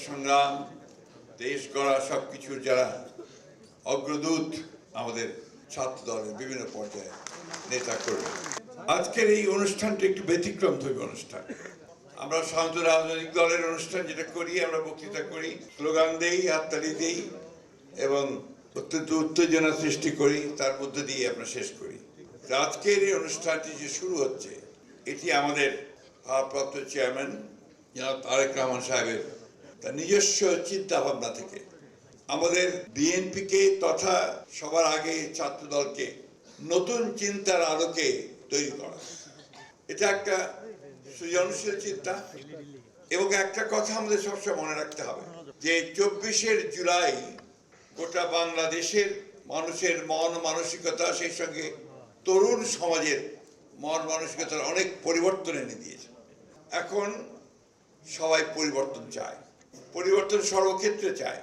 সংগ্রাম, দেশ গড়া সবকিছুর যারা অগ্রদূত আমাদের ছাত্র দলের বিভিন্ন পর্যায়ে নেতা কর্মী। আজকের এই অনুষ্ঠানটি একটু ব্যতিক্রমধর্মী অনুষ্ঠান। আমরা সাধারণত রাজনৈতিক দলের অনুষ্ঠান যেটা করি, আমরা বক্তৃতা করি, স্লোগান দেই, হাততালি দেই এবং অত্যন্ত উত্তেজনা সৃষ্টি করি, তার মধ্যে দিয়ে আমরা শেষ করি। আজকের এই অনুষ্ঠানটি যে শুরু হচ্ছে, এটি আমাদের ভারপ্রাপ্ত চেয়ারম্যান জনাব তারেক রহমান সাহেবের তার নিজস্ব চিন্তা ভাবনা থেকে আমাদের বিএনপিকে তথা সবার আগে ছাত্র দলকে নতুন চিন্তার আলোকে তৈরি করা। এটা একটা সৃজনশীল চিন্তা এবং একটা কথা আমাদের সবসময় মনে রাখতে হবে যে 24 জুলাই গোটা বাংলাদেশের মানুষের মন মানসিকতা, সেই সঙ্গে তরুণ সমাজের মন মানসিকতার অনেক পরিবর্তন এনে দিয়েছে। এখন সবাই পরিবর্তন চায়, পরিবর্তন সর্বক্ষেত্রে চায়,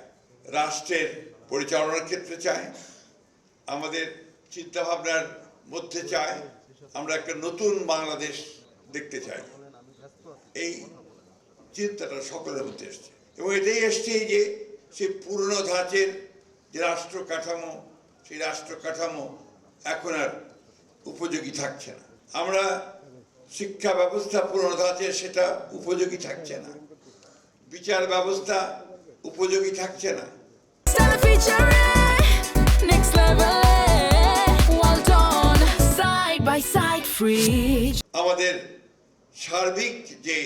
রাষ্ট্রের পরিচালনার ক্ষেত্রে চায়, আমাদের চিন্তাভাবনার মধ্যে চায়, আমরা একটা নতুন বাংলাদেশ দেখতে চাই। এই চিন্তাটা সকলের মধ্যে এসছে এবং এটাই এসছে যে সেই পুরনো ধাঁচের যে রাষ্ট্র কাঠামো, সেই রাষ্ট্র কাঠামো এখন আর উপযোগী থাকছে না। আমরা শিক্ষা ব্যবস্থা পুরনো ধাঁচের, সেটা উপযোগী থাকছে না। বিচার ব্যবস্থা উপযোগী থাকছে না। আমাদের সার্বিক যে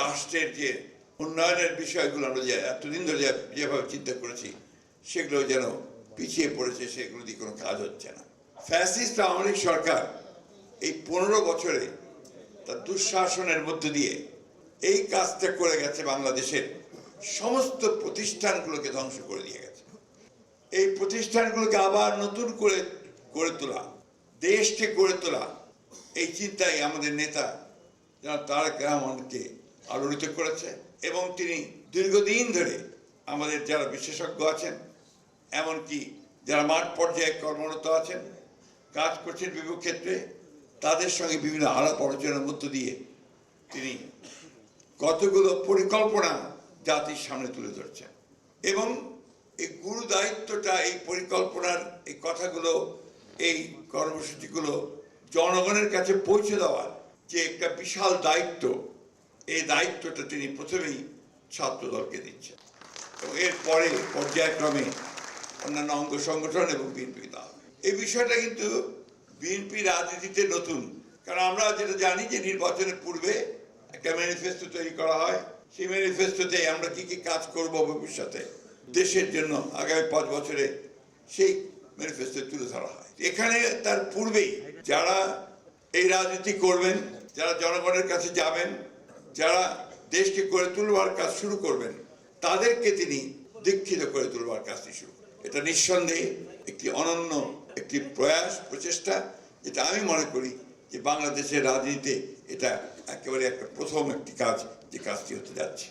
রাষ্ট্রের যে উন্নয়নের বিষয়গুলো আমরা যে এতদিন ধরে যেভাবে চিন্তা করেছি, সেগুলো যেন পিছিয়ে পড়েছে, সেগুলো দিয়ে কোনো কাজ হচ্ছে না। ফ্যাসিস্ট আওয়ামী লীগ সরকার এই 15 বছরে তার দুঃশাসনের মধ্য দিয়ে এই কাজটা করে গেছে, বাংলাদেশের সমস্ত প্রতিষ্ঠানগুলোকে ধ্বংস করে দিয়ে গেছে। এই প্রতিষ্ঠানগুলোকে আবার নতুন করে গড়ে তোলা, দেশকে গড়ে তোলা, এই চিন্তাই আমাদের নেতা যারা তারেক রহমানকে আলোড়িত করেছে এবং তিনি দীর্ঘদিন ধরে আমাদের যারা বিশেষজ্ঞ আছেন, এমনকি যারা মাঠ পর্যায়ে কর্মরত আছেন, কাজ করছেন বিভিন্ন ক্ষেত্রে, তাদের সঙ্গে বিভিন্ন আলাপ আলোচনার মধ্য দিয়ে তিনি কতগুলো পরিকল্পনা জাতির সামনে তুলে ধরছেন এবং এই গুরু দায়িত্বটা, এই পরিকল্পনার এই কথাগুলো, এই কর্মসূচিগুলো জনগণের কাছে পৌঁছে দেওয়ার যে একটা বিশাল দায়িত্ব, এই দায়িত্বটা তিনি প্রথমেই ছাত্র দলকে দিচ্ছেন এবং এরপরে পর্যায়ক্রমে অন্যান্য অঙ্গ সংগঠন এবং বিএনপি দল। এই বিষয়টা কিন্তু বিএনপি রাজনীতিতে নতুন, কারণ আমরা যেটা জানি যে নির্বাচনের পূর্বে একটা ম্যানিফেস্টো তৈরি করা হয়, সেই ম্যানিফেস্টোতে আমরা কি কি কাজ করব ভবিষ্যতে দেশের জন্য আগামী 5 বছরে, সেই ম্যানিফেস্টো তুলে ধরা হয়। এখানে তার পূর্বেই যারা এই রাজনীতি করবেন, যারা জনগণের কাছে যাবেন, যারা দেশকে গড়ে তুলবার কাজ শুরু করবেন, তাদেরকে তিনি দীক্ষিত করে তুলবার কাজটি শুরু করেন। এটা নিঃসন্দেহে একটি অনন্য একটি প্রচেষ্টা, যেটা আমি মনে করি যে বাংলাদেশের রাজনীতিতে এটা একেবারে একটা প্রথম একটি কাজ, যে কাজটি হতে যাচ্ছে।